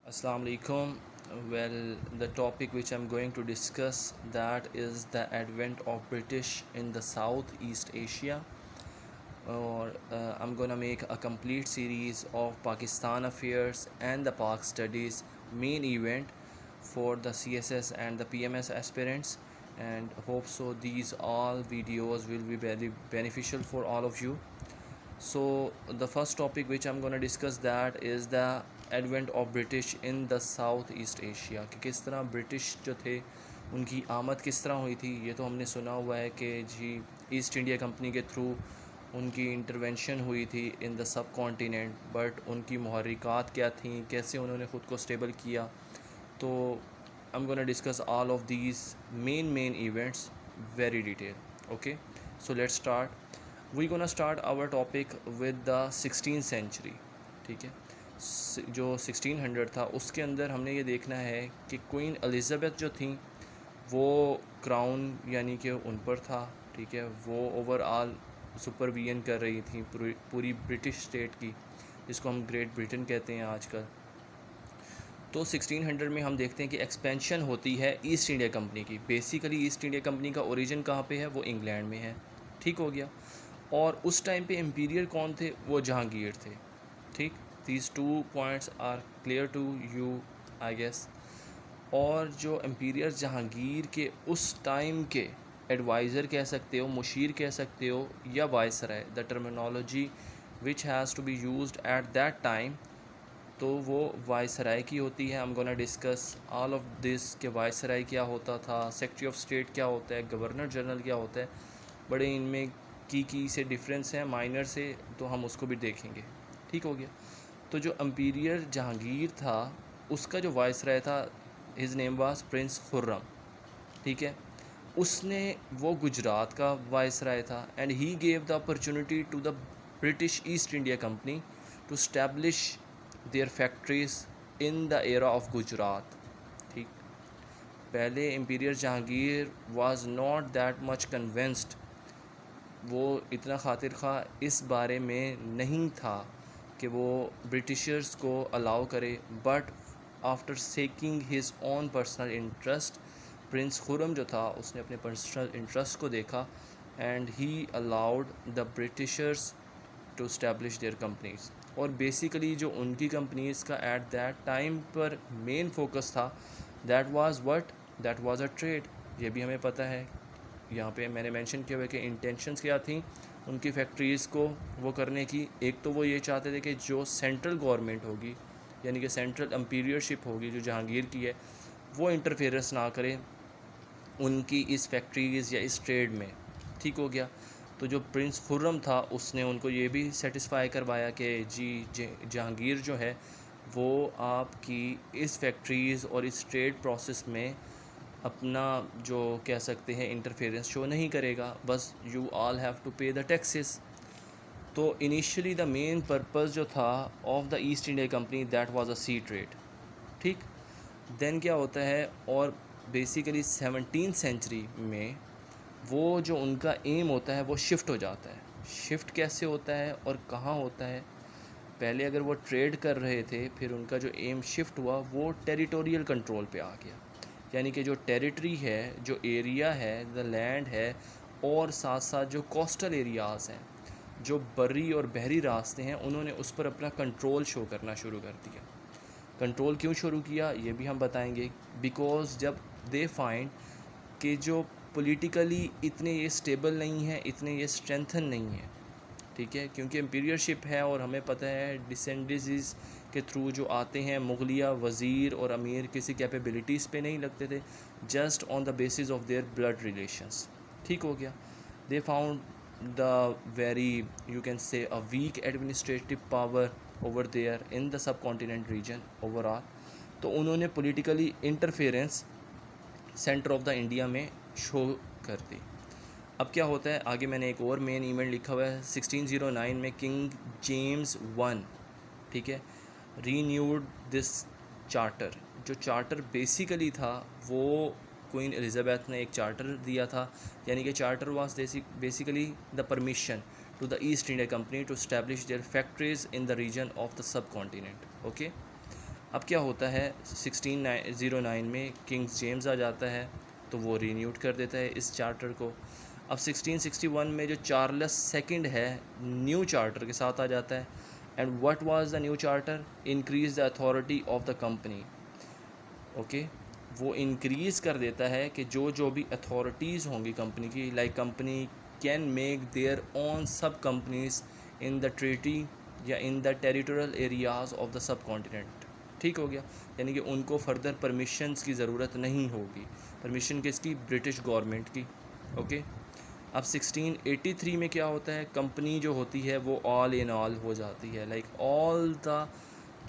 Assalamu alaikum. Well, the topic which I'm going to discuss that is the advent of British in the Southeast Asia. Or I'm gonna make a complete series of Pakistan affairs and the Pak studies main event for the CSS and the PMS aspirants. And hope so these all videos will be very beneficial for all of you. So the first topic which I'm gonna discuss that is the advent of British in the south east Asia कि किस तरह British जो थे उनकी आमद किस तरह हुई थी। ये तो हमने सुना हुआ है कि जी ईस्ट इंडिया कंपनी के थ्रू उनकी इंटरवेंशन हुई थी इन द सब कॉन्टिनेंट, बट उनकी महरिकात क्या थी, कैसे उन्होंने ख़ुद को स्टेबल किया। तो I am gonna discuss all of these main events very detail. Okay, so let's start. We gonna start our topic with the 16th century. ठीक है, जो 1600 था उसके अंदर हमने ये देखना है कि क्वीन एलिज़ाबेथ जो थी वो क्राउन यानी कि उन पर था। ठीक है, वो ओवरऑल सुपरविजन कर रही थी पूरी ब्रिटिश स्टेट की, जिसको हम ग्रेट ब्रिटेन कहते हैं आजकल। तो 1600 में हम देखते हैं कि एक्सपेंशन होती है ईस्ट इंडिया कंपनी की। बेसिकली ईस्ट इंडिया कंपनी का ओरिजिन कहाँ पे है, वो इंग्लैंड में है। ठीक हो गया। और उस टाइम पे एम्पीरियर कौन थे, वो जहांगीर थे। ठीक, these two points are clear to you I guess। और जो एम्पीरियर जहांगीर के उस टाइम के एडवाइज़र कह सकते हो, मुशीर कह सकते हो, या viceroy, the terminology which has to be used at that time, तो वो वायसराय की होती है। I am gonna discuss all of this कि वायसराय क्या होता था, सेक्रेटरी ऑफ स्टेट क्या होता है, गवर्नर जनरल क्या होता है। बड़े इनमें की से डिफरेंस हैं माइनर से, तो हम उसको भी देखेंगे। ठीक हो गया। तो जो एम्पीरियर जहांगीर था उसका जो वायसराय था, his name was prince Khurram. ठीक है, उसने वो गुजरात का वायसराय था and he gave the opportunity to the British East India Company to establish their factories in the era of Gujarat. ठीक, पहले emperor Jahangir was not that much convinced, वो इतना खातिर खा इस बारे में नहीं था कि वो ब्रिटिशर्स को अलाउ करे। But after seeking his own personal interest, prince Khurram जो था उसने अपने पर्सनल इंटरेस्ट को देखा and he allowed the Britishers to establish their companies. और बेसिकली जो उनकी कंपनीज़ का एट दैट टाइम पर मेन फोकस था, that was what, that was a trade. ये भी हमें पता है। यहाँ पे मैंने मेंशन किया हुआ है कि इंटेंशंस क्या थी उनकी फैक्ट्रीज़ को वो करने की। एक तो वो ये चाहते थे कि जो सेंट्रल गवर्नमेंट होगी, यानी कि सेंट्रल एम्पीरियरशिप होगी जो जहांगीर की है, वो इंटरफेरेंस ना करे उनकी इस फैक्ट्रीज़ या इस ट्रेड में। ठीक हो गया। तो जो प्रिंस खुर्रम था उसने उनको ये भी सेटिस्फाई करवाया कि जी जहांगीर जो है वो आपकी इस फैक्ट्रीज़ और इस ट्रेड प्रोसेस में अपना जो कह सकते हैं इंटरफेरेंस शो नहीं करेगा, बस you all have to pay the taxes. तो इनिशियली द मेन पर्पस जो था of the East India Company that was a sea trade. ठीक, देन क्या होता है, और बेसिकली 17th सेंचुरी में वो जो उनका एम होता है वो शिफ्ट हो जाता है। शिफ्ट कैसे होता है और कहाँ होता है, पहले अगर वो ट्रेड कर रहे थे, फिर उनका जो एम शिफ्ट हुआ वो टेरिटोरियल कंट्रोल पे आ गया। यानी कि जो टेरिटरी है, जो एरिया है, द लैंड है, और साथ साथ जो कोस्टल एरियाज़ हैं, जो बर्री और बहरी रास्ते हैं, उन्होंने उस पर अपना कंट्रोल शो करना शुरू कर दिया। कंट्रोल क्यों शुरू किया ये भी हम बताएंगे। बिकॉज़ जब दे फाइंड कि जो पॉलिटिकली इतने ये स्टेबल नहीं है, इतने ये स्ट्रेंथन नहीं है। ठीक है, क्योंकि एम्पीरियरशिप है और हमें पता है डिसेंडेंसीज के थ्रू जो आते हैं मुगलिया वज़ीर और अमीर किसी कैपेबिलिटीज़ पे नहीं लगते थे, just on the basis of their blood relations. ठीक हो गया। They found the very you can say a weak administrative power over there in the subcontinent region overall. तो उन्होंने politically interference centre of the India में show कर दी। अब क्या होता है आगे, मैंने एक और मेन इवेंट लिखा हुआ है 1609 में किंग जेम्स वन, ठीक है, रीन्यूड दिस चार्टर। जो चार्टर बेसिकली था वो क्वीन एलिज़ाबेथ ने एक चार्टर दिया था, यानी कि charter was basically the permission to the East India Company to establish their factories in the region of the subcontinent. Okay, अब क्या होता है 1609 में किंग्स जेम्स आ जाता है, तो वो रीन्यूड कर देता है इस चार्टर को। अब 1661 में जो चार्ल्स सेकंड है न्यू चार्टर के साथ आ जाता है। And what was the new charter? Increase the authority of the company. Okay, वो इंक्रीज़ कर देता है कि जो जो भी अथॉरिटीज़ होंगी कंपनी की, like company can make their own सब कंपनीज इन द ट्रीटी या in the territorial areas of the सब कॉन्टिनेंट। ठीक हो गया, यानी कि उनको फर्दर परमिशंस की ज़रूरत नहीं होगी। परमिशन किसकी? ब्रिटिश गवर्नमेंट की। ओके, अब 1683 में क्या होता है? कंपनी जो होती है वो ऑल इन ऑल हो जाती है, like all the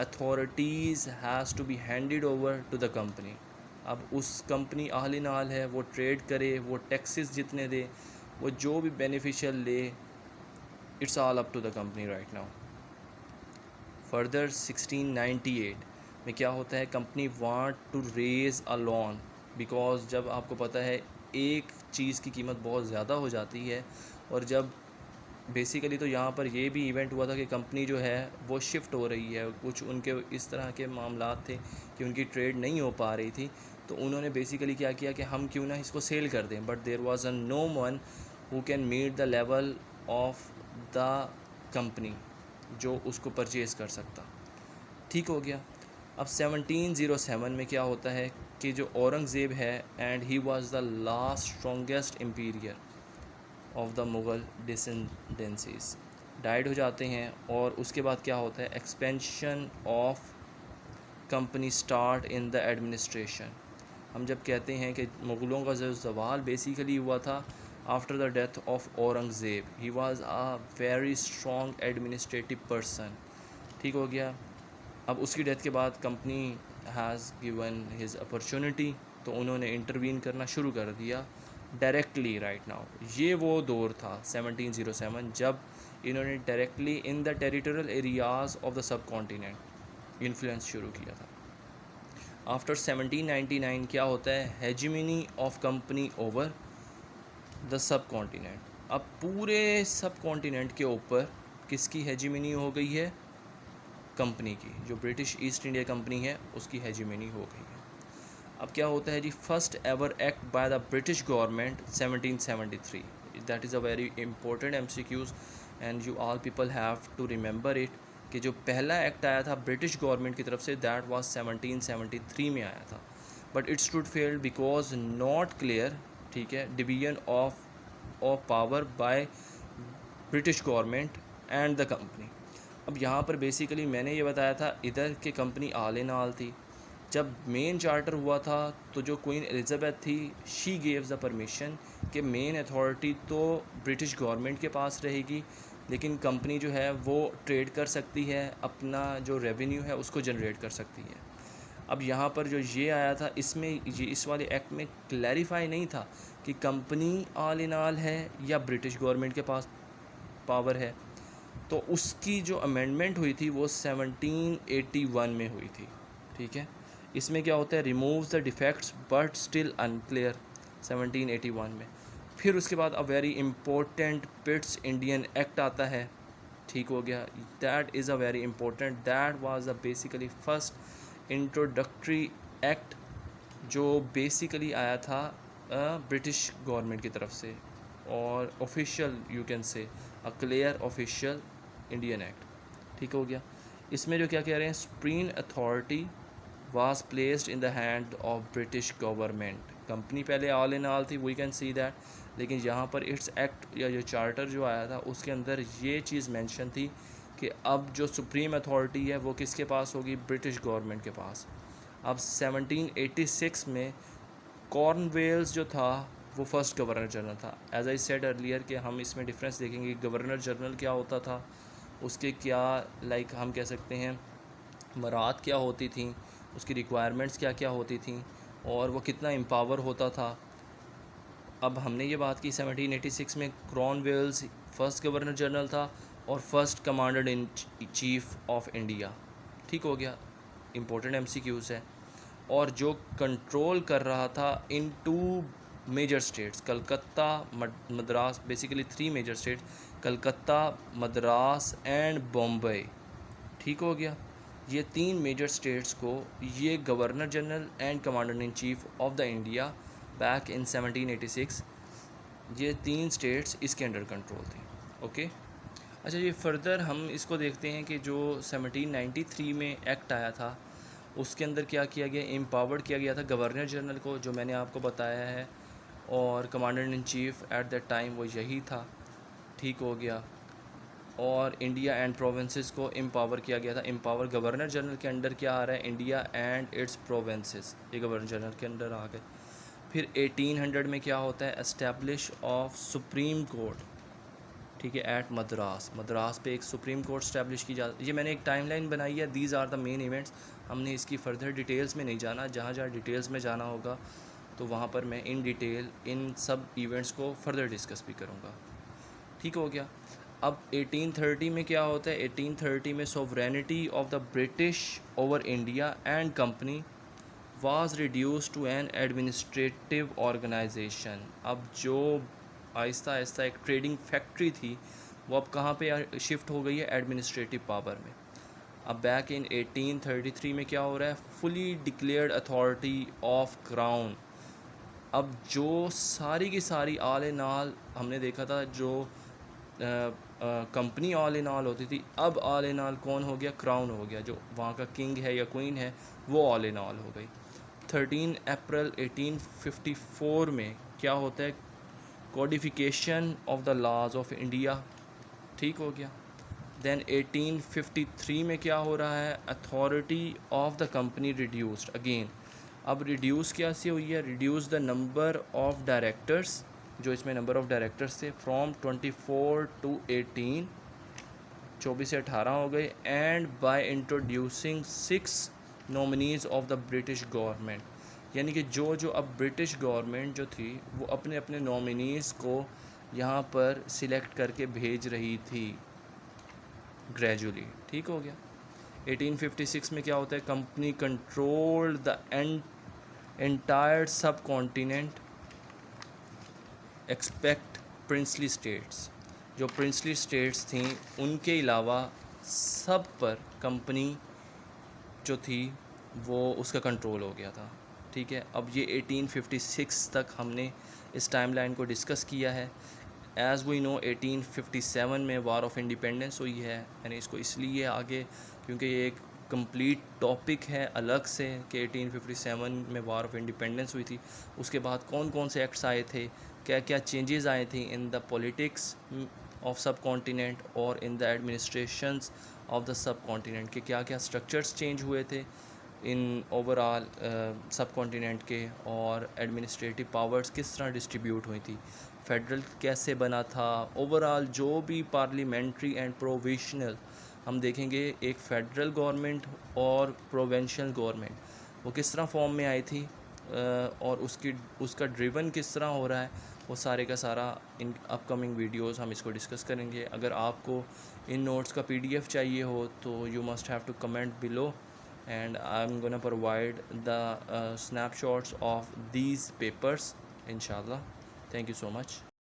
authorities has to be handed over to the company. अब उस कंपनी ऑल इन ऑल है, वो ट्रेड करे, वो टैक्सेस जितने दे, वो जो भी बेनिफिशियल ले, it's all up to the company right now. Further 1698 में क्या होता है? Company want to raise a loan, because जब आपको पता है एक चीज़ की कीमत बहुत ज़्यादा हो जाती है, और जब बेसिकली तो यहाँ पर ये भी इवेंट हुआ था कि कंपनी जो है वो शिफ्ट हो रही है, कुछ उनके इस तरह के मामलात थे कि उनकी ट्रेड नहीं हो पा रही थी, तो उन्होंने बेसिकली क्या किया कि हम क्यों ना इसको सेल कर दें, but there was a no one who can meet the level of the company जो उसको परचेज़ कर सकता। ठीक हो गया। अब 1707 में क्या होता है कि जो औरंगज़ेब है, and he was the last strongest emperor of the Mughal descendancies, died हो जाते हैं। और उसके बाद क्या होता है? Expansion of company start in the administration. हम जब कहते हैं कि मुग़लों का जो ज़वाल बेसिकली हुआ था after the death of Aurangzeb, he was a very strong administrative person. ठीक हो गया। अब उसकी डेथ के बाद company has given his opportunity, तो उन्होंने इंटरवीन करना शुरू कर दिया डायरेक्टली राइट नाउ। ये वो दौर था 1707 जब इन्होंने directly in the territorial areas of the सब कॉन्टिनेंट इन्फ्लुएंस शुरू किया था। आफ्टर 1799 क्या होता है? Hegemony of company over the sub continent. अब पूरे सब कॉन्टिनेंट के ऊपर किसकी हेजिमनी हो गई है? कंपनी की। जो ब्रिटिश ईस्ट इंडिया कंपनी है उसकी हेजिमनी हो गई है। अब क्या होता है जी? First ever act by the British government 1773, that is a very important MCQs and you all people have to remember it, कि जो पहला एक्ट आया था ब्रिटिश गवर्नमेंट की तरफ से दैट वाज 1773 में आया था, but it stood failed because not clear, ठीक है, division of power by British government and the company. अब यहाँ पर बेसिकली मैंने ये बताया था इधर के कंपनी ऑल इन ऑल थी। जब मेन चार्टर हुआ था तो जो क्वीन एलिज़ाबेथ थी, शी गेव्स द परमिशन कि मेन अथॉरिटी तो ब्रिटिश गवर्नमेंट के पास रहेगी, लेकिन कंपनी जो है वो ट्रेड कर सकती है, अपना जो रेवेन्यू है उसको जनरेट कर सकती है। अब यहाँ पर जो ये आया था इसमें ये इस वाले एक्ट में क्लैरिफाई नहीं था कि कंपनी ऑल इन ऑल है या ब्रिटिश गवर्नमेंट के पास पावर है, तो उसकी जो अमेंडमेंट हुई थी वो 1781 में हुई थी। ठीक है, इसमें क्या होता है? Removes the defects but still unclear 1781 में। फिर उसके बाद a very important Pitt's Indian act आता है। ठीक हो गया, that is a very important, that was a basically first introductory act जो बेसिकली आया था ब्रिटिश गवर्नमेंट की तरफ से, और official you can say a clear official Indian act. ठीक हो गया। इसमें जो क्या कह रहे हैं? Supreme authority was placed in the hand of British government. Company पहले ऑल इन ऑल थी, वी कैन सी दैट, लेकिन यहाँ पर इट्स एक्ट या जो चार्टर जो आया था उसके अंदर ये चीज़ मेंशन थी कि अब जो सुप्रीम अथॉरिटी है वो किसके पास होगी? ब्रिटिश गवर्नमेंट के पास। अब 1786 में कॉर्नवेल्स जो था वो फर्स्ट गवर्नर जनरल था। एज आई सेड अर्लियर कि हम इसमें डिफरेंस देखेंगे, गवर्नर जनरल क्या होता था, उसके क्या लाइक हम कह सकते हैं मराद क्या होती थी, उसकी रिक्वायरमेंट्स क्या क्या होती थी, और वो कितना एम्पावर होता था। अब हमने ये बात की 1786 में कॉर्नवेल्स फर्स्ट गवर्नर जनरल था और first commander in chief of India. ठीक हो गया, इम्पोर्टेंट MCQs है। और जो कंट्रोल कर रहा था in 2 major states, Calcutta Madras, basically 3 major states, Calcutta, Madras and Bombay. ठीक हो गया। ये 3 मेजर स्टेट्स को ये governor general and commander in chief of the India back in 1786, ये 3 स्टेट्स इसके अंडर कंट्रोल थी। ओके, अच्छा ये फर्दर हम इसको देखते हैं कि जो 1793 में एक्ट आया था उसके अंदर क्या किया गया, एम्पावर्ड किया गया था गवर्नर जनरल को, जो मैंने आपको बताया है, और commander in chief eight that time वो यही था, ठीक हो गया। और इंडिया एंड प्रोविंसेस को एम्पावर किया गया था। एम्पावर गवर्नर जनरल के अंडर क्या आ रहा है, इंडिया एंड इट्स प्रोविंसेस, ये गवर्नर जनरल के अंडर आ गए। फिर 1800 में क्या होता है, एस्टैब्लिश ऑफ सुप्रीम कोर्ट, ठीक है, एट मद्रास। मद्रास पे एक सुप्रीम कोर्ट स्टैब्लिश की जाती है। ये मैंने एक टाइमलाइन बनाई है, these are the main events. हमने इसकी फर्दर डिटेल्स में नहीं जाना, जहाँ जहाँ डिटेल्स में जाना होगा तो वहाँ पर मैं इन डिटेल इन सब इवेंट्स को फर्दर डिस्कस भी करूँगा, ठीक हो गया। अब 1830 में क्या होता है, 1830 में sovereignty of the British over India and company was reduce to an administrative organisation. अब जो आहिस्ता आहिस्ता एक ट्रेडिंग फैक्ट्री थी वो अब कहाँ पे शिफ्ट हो गई है, एडमिनिस्ट्रेटिव पावर में। अब बैक इन 1833 में क्या हो रहा है, fully declared authority of crown. अब जो सारी की सारी ऑल इन ऑल हमने देखा था, जो कंपनी ऑल इन ऑल होती थी, अब ऑल इन ऑल कौन हो गया, क्राउन हो गया, जो वहाँ का किंग है या क्वीन है वो ऑल इन ऑल हो गई। 13 अप्रैल 1854 में क्या होता है, codification of the laws of India, ठीक हो गया। देन 1853 में क्या हो रहा है, authority of the company reduced again. अब रिड्यूस क्या से हुई है, reduce the number of directors, जो इसमें नंबर ऑफ डायरेक्टर्स थे, फ्रॉम 24 टू 18, 24 से 18 हो गए। And by introducing 6 nominees of the British government, यानी कि जो जो अब ब्रिटिश गवर्नमेंट जो थी वो अपने अपने नॉमिनीज़ को यहाँ पर सिलेक्ट करके भेज रही थी ग्रेजुअली, ठीक हो गया। 1856 में क्या होता है, कंपनी कंट्रोल्ड द एंटायर सब कॉन्टिनेंट एक्सपेक्ट प्रिंसली स्टेट्स। जो प्रिंसली स्टेट्स थी उनके अलावा सब पर कंपनी जो थी वो उसका कंट्रोल हो गया था, ठीक है। अब ये 1856 तक हमने इस टाइमलाइन को डिस्कस किया है। एज़ वी नो 1857 में वार ऑफ इंडिपेंडेंस हुई है। मैंने इसको इसलिए आगे क्योंकि ये एक कंप्लीट टॉपिक है अलग से कि 1857 में वार ऑफ इंडिपेंडेंस हुई थी, उसके बाद कौन कौन से एक्ट्स आए थे, क्या क्या चेंजेस आए थे इन द पॉलिटिक्स ऑफ सब कॉन्टिनेंट और in the administrations of the सब कॉन्टिनेंट, के क्या क्या स्ट्रक्चर्स चेंज हुए थे इन ओवरऑल सब कॉन्टिनेंट के, और एडमिनिस्ट्रेटिव पावर्स किस तरह डिस्ट्रीब्यूट हुई थी, फेडरल कैसे बना था, ओवरऑल जो भी पार्लियामेंट्री एंड प्रोविशनल हम देखेंगे, एक फेडरल गवर्नमेंट और प्रोविंशियल गवर्नमेंट वो किस तरह फॉर्म में आई थी, और उसका ड्रिवन किस तरह हो रहा है, वो सारे का सारा इन अपकमिंग वीडियोस हम इसको डिस्कस करेंगे। अगर आपको इन नोट्स का पीडीएफ चाहिए हो तो you must have to comment below and I'm gonna provide the snapshots of these papers inshallah. Thank you so much.